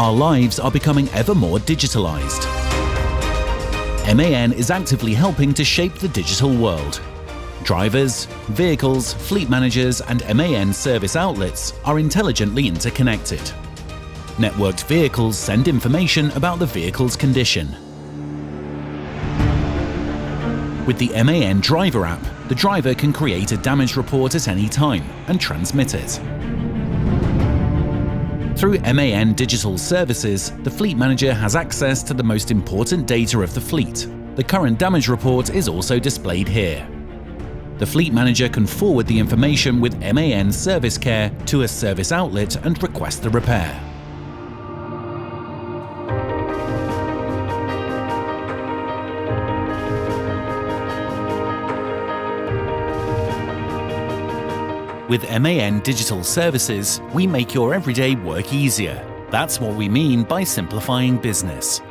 Our lives are becoming ever more digitalized. MAN is actively helping to shape the digital world. Drivers, vehicles, fleet managers and MAN service outlets are intelligently interconnected. Networked vehicles send information about the vehicle's condition. With the MAN Driver app, the driver can create a damage report at any time and transmit it. Through MAN Digital Services, the fleet manager has access to the most important data of the fleet. The current damage report is also displayed here. The fleet manager can forward the information with MAN Service Care to a service outlet and request the repair. With MAN Digital Services, we make your everyday work easier. That's what we mean by simplifying business.